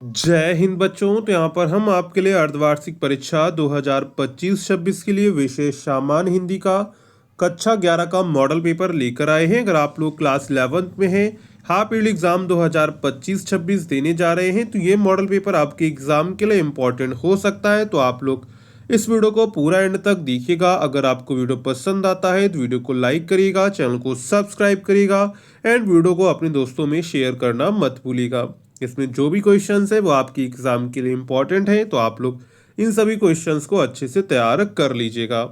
जय हिंद बच्चों। तो यहाँ पर हम आपके लिए अर्धवार्षिक परीक्षा 2025-26 के लिए विशेष सामान्य हिंदी का कक्षा 11 का मॉडल पेपर लेकर आए हैं। अगर आप लोग क्लास 11th में हैं, हाफ ईयरली एग्जाम 2025-26 देने जा रहे हैं, तो ये मॉडल पेपर आपके एग्जाम के लिए इम्पोर्टेंट हो सकता है। तो आप लोग इस वीडियो को पूरा एंड तक देखिएगा। अगर आपको वीडियो पसंद आता है तो वीडियो को लाइक करिएगा, चैनल को सब्सक्राइब करिएगा एंड वीडियो को अपने दोस्तों में शेयर करना मत भूलिएगा। इसमें जो भी क्वेश्चंस है वो आपकी एग्जाम के लिए इम्पोर्टेंट है, तो आप लोग इन सभी क्वेश्चंस को अच्छे से तैयार कर लीजिएगा।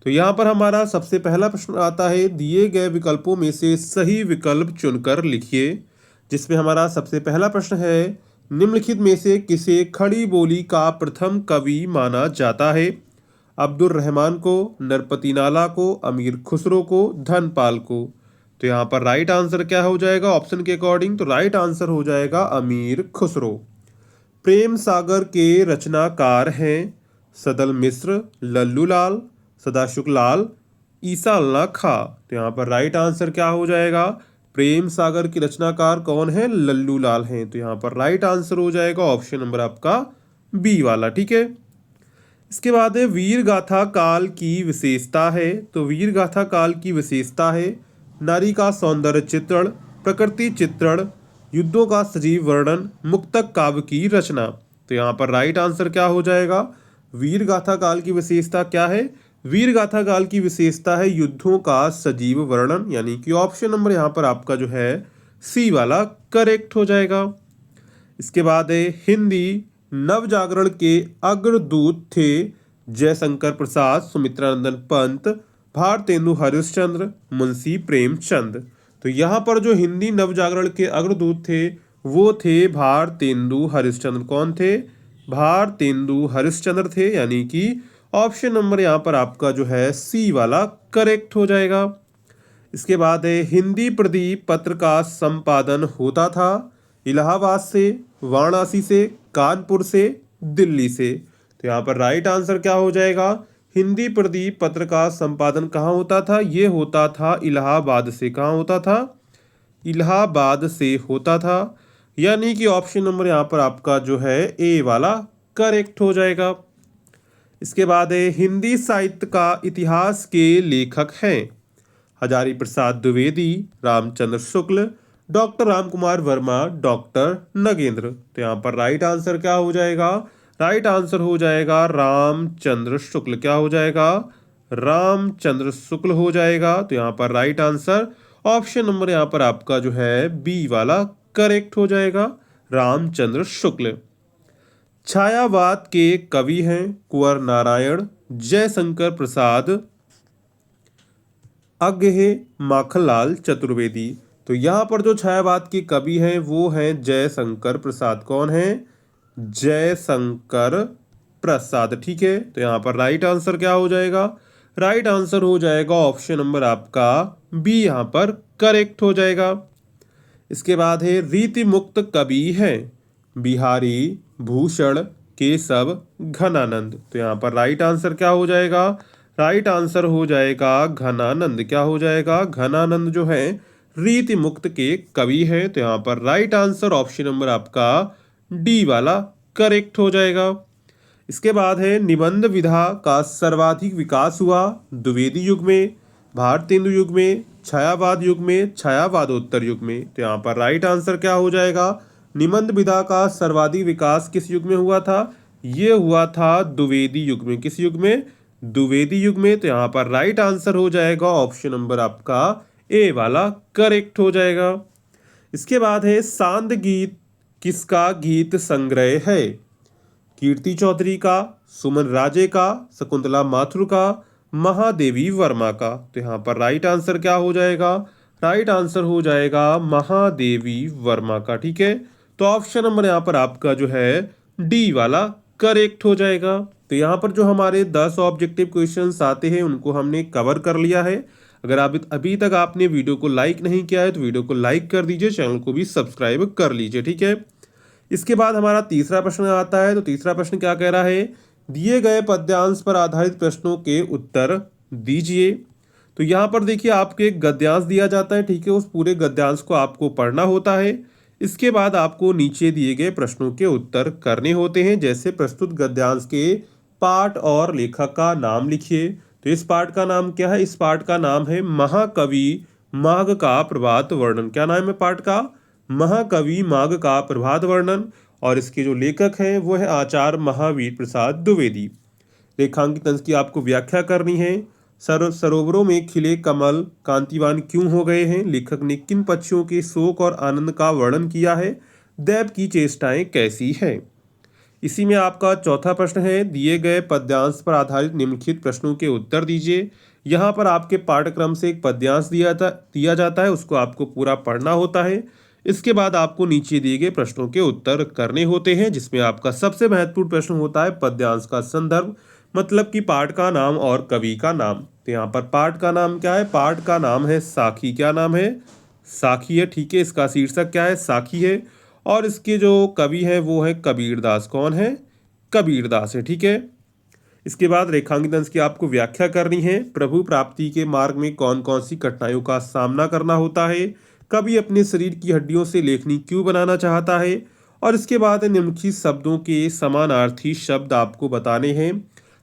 तो यहाँ पर हमारा सबसे पहला प्रश्न आता है, दिए गए विकल्पों में से सही विकल्प चुनकर लिखिए। जिसमें हमारा सबसे पहला प्रश्न है, निम्नलिखित में से किसे खड़ी बोली का प्रथम कवि माना जाता है? अब्दुल रहमान को, नरपति नाला को, अमीर खुसरो को, धनपाल को। तो यहाँ पर राइट आंसर क्या हो जाएगा ऑप्शन के अकॉर्डिंग? तो राइट आंसर हो जाएगा अमीर खुसरो। प्रेम सागर के रचनाकार हैं सदल मिश्र, लल्लू लाल, सदाशुक लाल, ईसा अल्लाह खा। तो यहाँ पर राइट आंसर क्या हो जाएगा? प्रेम सागर की रचनाकार कौन है? लल्लू लाल हैं। तो यहाँ पर राइट आंसर हो जाएगा ऑप्शन नंबर आपका बी वाला। ठीक है। इसके बाद है वीर गाथा काल की विशेषता है। तो वीर गाथा काल की विशेषता है नारी का सौंदर्य चित्रण, प्रकृति चित्रण, युद्धों का सजीव वर्णन, मुक्तक काव्य की रचना। तो यहाँ पर राइट आंसर क्या हो जाएगा? वीर गाथा काल की विशेषता क्या है? वीर गाथा काल की विशेषता है युद्धों का सजीव वर्णन, यानी कि ऑप्शन नंबर यहाँ पर आपका जो है सी वाला करेक्ट हो जाएगा। इसके बाद है हिंदी नवजागरण के अग्रदूत थे जयशंकर प्रसाद, सुमित्रानंदन पंत, भारतेंदु हरिश्चंद्र, मुंशी प्रेमचंद। तो यहाँ पर जो हिंदी नवजागरण के अग्रदूत थे वो थे भारतेंदु हरिश्चंद्र। कौन थे? भारतेंदु हरिश्चंद्र थे, यानी कि ऑप्शन नंबर यहाँ पर आपका जो है सी वाला करेक्ट हो जाएगा। इसके बाद है हिंदी प्रदीप पत्र का संपादन होता था इलाहाबाद से, वाराणसी से, कानपुर से, दिल्ली से। तो यहाँ पर राइट आंसर क्या हो जाएगा? हिंदी प्रदीप पत्र का संपादन कहाँ होता था? ये होता था इलाहाबाद से। कहाँ होता था? इलाहाबाद से होता था, यानी कि ऑप्शन नंबर यहाँ पर आपका जो है ए वाला करेक्ट हो जाएगा। इसके बाद है हिंदी साहित्य का इतिहास के लेखक हैं हजारी प्रसाद द्विवेदी, रामचंद्र शुक्ल, डॉक्टर राम कुमार वर्मा, डॉक्टर नगेंद्र। तो यहाँ पर राइट आंसर क्या हो जाएगा? राइट आंसर हो जाएगा रामचंद्र शुक्ल। क्या हो जाएगा? रामचंद्र शुक्ल हो जाएगा। तो यहाँ पर राइट आंसर ऑप्शन नंबर यहाँ पर आपका जो है बी वाला करेक्ट हो जाएगा, रामचंद्र शुक्ल। छायावाद के कवि हैं कुंवर नारायण, जयशंकर प्रसाद, अज्ञे माखनलाल चतुर्वेदी। तो यहाँ पर जो छायावाद के कवि हैं वो हैं जयशंकर प्रसाद। कौन है? जयशंकर प्रसाद। ठीक है। तो यहाँ पर राइट आंसर क्या हो जाएगा? राइट आंसर हो जाएगा ऑप्शन नंबर आपका बी यहाँ पर करेक्ट हो जाएगा। इसके बाद है रीति मुक्त कवि हैं बिहारी, भूषण, केशव, घनानंद। तो यहाँ पर राइट आंसर क्या हो जाएगा? राइट आंसर हो जाएगा घनानंद। क्या हो जाएगा? घनानंद जो है रीति मुक्त के कवि हैं। तो यहाँ पर राइट आंसर ऑप्शन नंबर आपका डी वाला करेक्ट हो जाएगा। इसके बाद है निबंध विधा का सर्वाधिक विकास हुआ द्विवेदी युग में, भारतेंदु युग में, छायावाद युग में, छायावादोत्तर युग में। तो यहाँ पर राइट आंसर क्या हो जाएगा? निबंध विधा का सर्वाधिक विकास किस युग में हुआ था? ये हुआ था द्विवेदी युग में। किस युग में? द्विवेदी युग में। तो यहाँ पर राइट आंसर हो जाएगा ऑप्शन नंबर आपका ए वाला करेक्ट हो जाएगा। इसके बाद है सांद गीत किसका गीत संग्रह है? कीर्ति चौधरी का, सुमन राजे का, शकुंतला माथुर का, महादेवी वर्मा का। तो यहाँ पर राइट आंसर क्या हो जाएगा? राइट आंसर हो जाएगा महादेवी वर्मा का। ठीक है। तो ऑप्शन नंबर यहाँ पर आपका जो है डी वाला करेक्ट हो जाएगा। तो यहाँ पर जो हमारे 10 ऑब्जेक्टिव क्वेश्चंस आते हैं उनको हमने कवर कर लिया है। अगर आप अभी तक आपने वीडियो को लाइक नहीं किया है तो वीडियो को लाइक कर दीजिए, चैनल को भी सब्सक्राइब कर लीजिए। ठीक है। इसके बाद हमारा तीसरा प्रश्न आता है। तो तीसरा प्रश्न क्या कह रहा है? दिए गए पद्यांश पर आधारित प्रश्नों के उत्तर दीजिए। तो यहाँ पर देखिए आपको एक गद्यांश दिया जाता है। ठीक है। उस पूरे गद्यांश को आपको पढ़ना होता है। इसके बाद आपको नीचे दिए गए प्रश्नों के उत्तर करने होते हैं। जैसे प्रस्तुत गद्यांश के पाठ और लेखक का नाम लिखिए। तो इस पाठ का नाम क्या है? इस पाठ का नाम है महाकवि माघ का प्रभात वर्णन। क्या नाम है पाठ का? महाकवि माघ का प्रभात वर्णन। और इसके जो लेखक हैं वो है आचार्य महावीर प्रसाद द्विवेदी। रेखांकित अंश की आपको व्याख्या करनी है। सरोवरों में खिले कमल कांतिवान क्यों हो गए हैं? लेखक ने किन पक्षियों के शोक और आनंद का वर्णन किया है? दैव की चेष्टाएं कैसी हैं? इसी में आपका चौथा प्रश्न है, दिए गए पद्यांश पर आधारित निम्नलिखित प्रश्नों के उत्तर दीजिए। यहाँ पर आपके पाठ्यक्रम से एक पद्यांश दिया जाता है, उसको आपको पूरा पढ़ना होता है। इसके बाद आपको नीचे दिए गए प्रश्नों के उत्तर करने होते हैं, जिसमें आपका सबसे महत्वपूर्ण प्रश्न होता है पद्यांश का संदर्भ, मतलब कि पाठ का नाम और कवि का नाम। तो यहाँ पर पाठ का नाम क्या है? पाठ का नाम है साखी। क्या नाम है? साखी है, ठीक है। इसका शीर्षक क्या है? साखी है। और इसके जो कवि है वो है कबीरदास। कौन है? कबीरदास है, ठीक है। इसके बाद रेखांकित अंश की आपको व्याख्या करनी है। प्रभु प्राप्ति के मार्ग में कौन कौन सी कठिनाइयों का सामना करना होता है? कवि अपने शरीर की हड्डियों से लेखनी क्यों बनाना चाहता है? और इसके बाद निम्नलिखित शब्दों के समानार्थी शब्द आपको बताने हैं।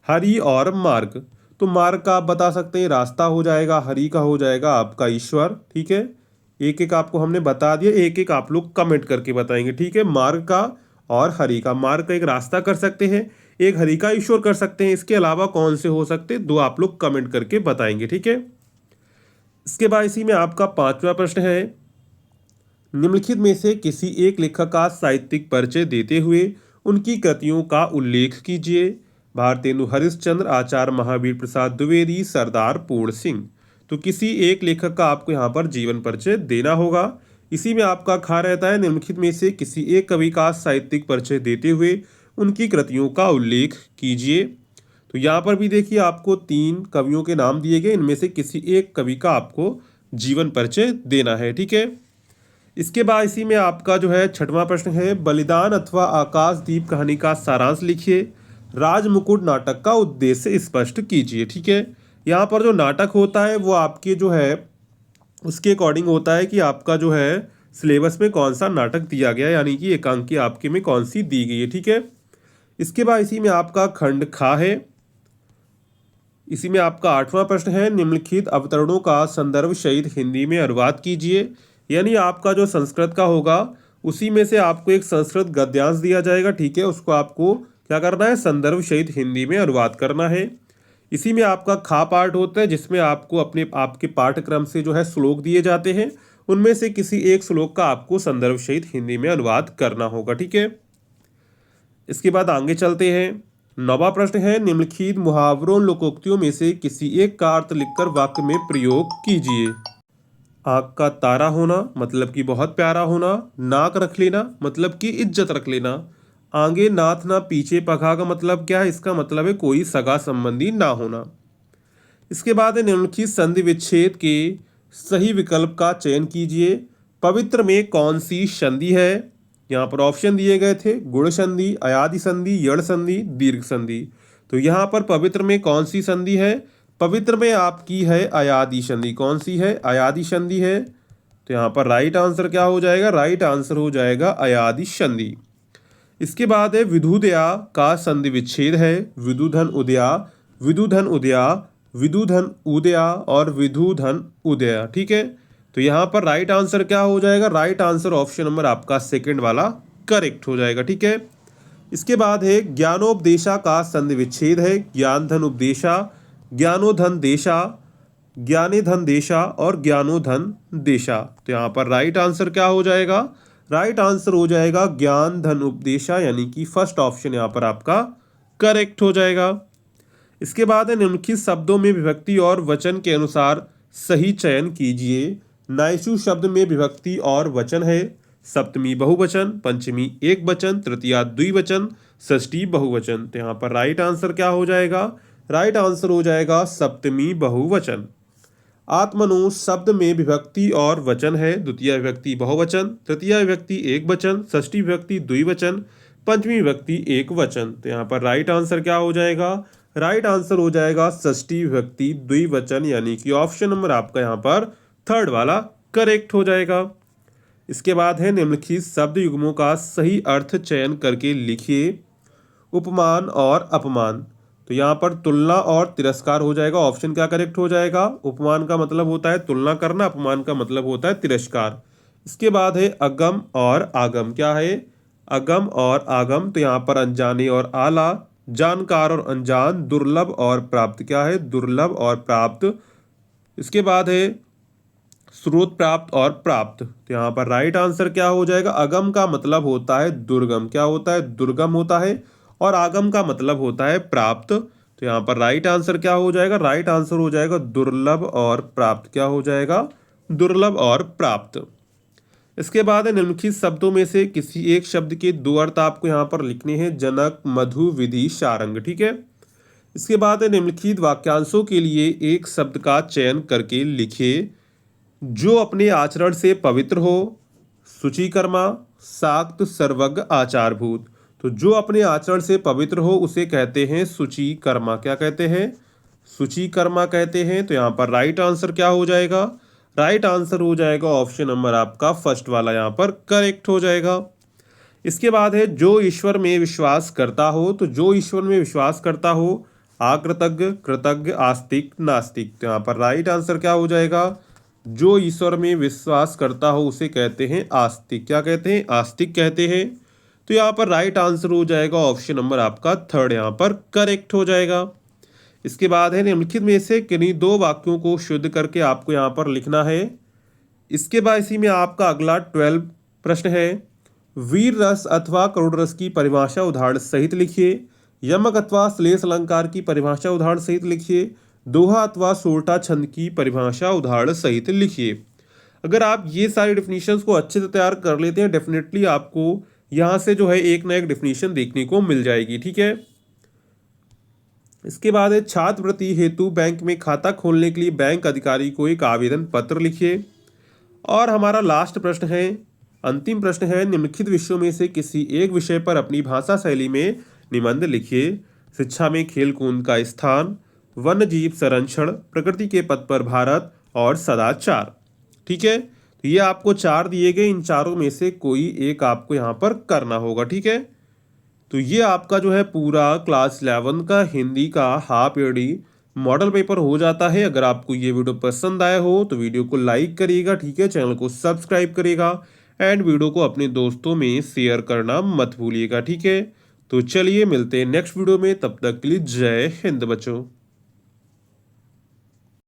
हरि और मार्ग। तो मार्ग का आप बता सकते हैं रास्ता हो जाएगा, हरि का हो जाएगा आपका ईश्वर, ठीक है। एक एक आपको हमने बता दिया, एक एक आप लोग कमेंट करके बताएंगे, ठीक है। मार्ग का और हरि का। मार्ग का एक रास्ता कर सकते हैं, एक हरि का ईश्वर कर सकते हैं। इसके अलावा कौन से हो सकते हैं? दो आप लोग कमेंट करके बताएंगे, ठीक है। इसके बाद इसी में आपका पांचवा प्रश्न है, निम्नलिखित में से किसी एक लेखक का साहित्यिक परिचय देते हुए उनकी कृतियों का उल्लेख कीजिए। भारतेंदु हरिश्चंद्र, आचार्य महावीर प्रसाद द्विवेदी, सरदार पूर्ण सिंह। तो किसी एक लेखक का आपको यहाँ पर जीवन परिचय देना होगा। इसी में आपका खा रहता है, निम्नलिखित में से किसी एक कवि का साहित्यिक परिचय देते हुए उनकी कृतियों का उल्लेख कीजिए। तो यहाँ पर भी देखिए आपको 3 कवियों के नाम दिए गए, इनमें से किसी एक कवि का आपको जीवन परिचय देना है, ठीक है। इसके बाद इसी में आपका जो है छठवां प्रश्न है, बलिदान अथवा आकाशदीप कहानी का सारांश लिखिए। राजमुकुट नाटक का उद्देश्य स्पष्ट कीजिए, ठीक है। यहाँ पर जो नाटक होता है वो आपके जो है उसके अकॉर्डिंग होता है कि आपका जो है सिलेबस में कौन सा नाटक दिया गया है, यानी कि एकांकी आपके में कौन सी दी गई है, ठीक है। इसके बाद इसी में आपका खंड खा है। इसी में आपका आठवां प्रश्न है, निम्नलिखित अवतरणों का संदर्भ सहित हिंदी में अनुवाद कीजिए। यानी आपका जो संस्कृत का होगा उसी में से आपको एक संस्कृत गद्यांश दिया जाएगा, ठीक है। उसको आपको क्या करना है? संदर्भ सहित हिंदी में अनुवाद करना है। इसी में आपका खा पार्ट होता है, जिसमें आपको अपने आपके पाठ्यक्रम से जो है श्लोक दिए जाते हैं, उनमें से किसी एक श्लोक का आपको संदर्भ सहित हिंदी में अनुवाद करना होगा, ठीक है। इसके बाद आगे चलते हैं। नौवां प्रश्न है, निम्नलिखित मुहावरों लोकोक्तियों में से किसी एक का अर्थ लिखकर वाक्य में प्रयोग कीजिए। आँख का तारा होना मतलब कि बहुत प्यारा होना। नाक रख लेना मतलब कि इज्जत रख लेना। आगे नाथ ना पीछे पखा का मतलब क्या है? इसका मतलब है कोई सगा संबंधी ना होना। इसके बाद है निम्नलिखित संधि विच्छेद के सही विकल्प का चयन कीजिए। पवित्र में कौन सी संधि है? यहाँ पर ऑप्शन दिए गए थे, गुण संधि, अयादि संधि, यड़ संधि, दीर्घ संधि। तो यहाँ पर पवित्र में कौन सी संधि है? पवित्र में आपकी है अयादि संधि। कौन सी है? अयादि संधि है। तो यहाँ पर राइट आंसर क्या हो जाएगा? राइट आंसर हो जाएगा अयादि संधि। इसके बाद है विदुदया का संधि विच्छेद है। विदुधन उदया, विदुधन उदया, विदुधन उदया और विदुधन उदया, ठीक है। तो यहाँ पर राइट आंसर क्या हो जाएगा? राइट आंसर ऑप्शन नंबर आपका सेकंड वाला करेक्ट हो जाएगा, ठीक है। इसके बाद है ज्ञानोपदेशा का संधि विच्छेद है। ज्ञान धन उपदेशा, ज्ञानोधन देशा, ज्ञाने धन देशा और ज्ञानोधन देशा। तो यहाँ पर राइट आंसर क्या हो जाएगा? राइट आंसर हो जाएगा ज्ञान धन उपदेशा, यानी कि फर्स्ट ऑप्शन यहाँ पर आपका करेक्ट हो जाएगा। इसके बाद है निम्नलिखित शब्दों में विभक्ति और वचन के अनुसार सही चयन कीजिए। नायशु शब्द में विभक्ति और वचन है। सप्तमी बहुवचन, पंचमी एक वचन, तृतीया द्विवचन, षष्ठी बहुवचन। तो यहाँ पर राइट आंसर क्या हो जाएगा? राइट आंसर हो जाएगा सप्तमी बहुवचन। आत्मनु शब्द में विभक्ति और वचन है। द्वितीय विभक्ति बहुवचन, तृतीय विभक्ति एक वचन, षष्ठी विभक्ति द्विवचन, पंचमी विभक्ति एक वचन। तो यहाँ पर राइट आंसर क्या हो जाएगा? राइट आंसर हो जाएगा षष्ठी विभक्ति द्विवचन, यानी कि ऑप्शन नंबर आपका यहाँ पर थर्ड वाला करेक्ट हो जाएगा। इसके बाद है निम्नलिखित शब्द युग्मों का सही अर्थ चयन करके लिखिए। उपमान और अपमान, तो यहाँ पर तुलना और तिरस्कार हो जाएगा। ऑप्शन क्या करेक्ट हो जाएगा? उपमान का मतलब होता है तुलना करना, अपमान का मतलब होता है तिरस्कार। इसके बाद है अगम और आगम। क्या है? अगम और आगम, तो यहाँ पर अनजाने और आला, जानकार और अनजान, दुर्लभ और प्राप्त। क्या है? दुर्लभ और प्राप्त। इसके बाद है स्रोत प्राप्त और प्राप्त, तो यहाँ पर राइट आंसर क्या हो जाएगा? अगम का मतलब होता है दुर्गम। क्या होता है? दुर्गम होता है। और आगम का मतलब होता है प्राप्त। तो यहाँ पर राइट आंसर क्या हो जाएगा? राइट आंसर हो जाएगा दुर्लभ और प्राप्त। क्या हो जाएगा? दुर्लभ और प्राप्त। इसके बाद है निम्नलिखित शब्दों में से किसी एक शब्द के दो अर्थ आपको यहाँ पर लिखने हैं। जनक, मधु, विधि, सारंग। ठीक है। इसके बाद है निम्नलिखित वाक्यांशों के लिए एक शब्द का चयन करके लिखिए। जो अपने आचरण से पवित्र हो, शुचिकर्मा, शाक्त, सर्वज्ञ, आचारभूत। तो जो अपने आचरण से पवित्र हो उसे कहते हैं शुचिकर्मा। क्या कहते हैं? शुचिकर्मा कहते हैं। तो यहाँ पर राइट आंसर क्या हो जाएगा? राइट आंसर हो जाएगा ऑप्शन नंबर आपका फर्स्ट वाला यहाँ पर करेक्ट हो जाएगा। इसके बाद है जो ईश्वर में विश्वास करता हो, तो जो ईश्वर में विश्वास करता हो, अकृतज्ञ, कृतज्ञ, आस्तिक, नास्तिक। तो यहाँ पर राइट आंसर क्या हो जाएगा? जो ईश्वर में विश्वास करता हो उसे कहते हैं आस्तिक। क्या कहते हैं? आस्तिक कहते हैं। तो यहाँ पर राइट आंसर हो जाएगा ऑप्शन नंबर आपका थर्ड यहाँ पर करेक्ट हो जाएगा। इसके बाद है निम्नलिखित में से किन्हीं दो वाक्यों को शुद्ध करके आपको यहाँ पर लिखना है। इसके बाद इसी में आपका अगला 12 प्रश्न है। वीर रस अथवा करुण रस की परिभाषा उदाहरण सहित लिखिए। यमक अथवा श्लेष अलंकार की परिभाषा उदाहरण सहित लिखिए। दोहा अथवा सोरठा छंद की परिभाषा उदाहरण सहित लिखिए। अगर आप ये सारी डेफिनेशंस को अच्छे से तैयार कर लेते हैं, डेफिनेटली आपको यहाँ से जो है एक ना एक डेफिनेशन देखने को मिल जाएगी। ठीक है। इसके बाद है छात्रवृत्ति हेतु बैंक में खाता खोलने के लिए बैंक अधिकारी को एक आवेदन पत्र लिखिए। और हमारा लास्ट प्रश्न है, अंतिम प्रश्न है, निम्नलिखित विषयों में से किसी एक विषय पर अपनी भाषा शैली में निबंध लिखिए। शिक्षा में खेल कूद का स्थान, वन्य जीव संरक्षण, प्रकृति के पथ पर भारत और सदाचार। ठीक है। तो ये आपको 4 दिए गए, इन चारों में से कोई एक आपको यहाँ पर करना होगा। ठीक है। तो ये आपका जो है पूरा क्लास 11 का हिंदी का हाफ ईयरली मॉडल पेपर हो जाता है। अगर आपको ये वीडियो पसंद आया हो तो वीडियो को लाइक करिएगा। ठीक है। चैनल को सब्सक्राइब करिएगा एंड वीडियो को अपने दोस्तों में शेयर करना मत भूलिएगा। ठीक है। तो चलिए मिलते हैं नेक्स्ट वीडियो में, तब तक के लिए जय हिंद बच्चों।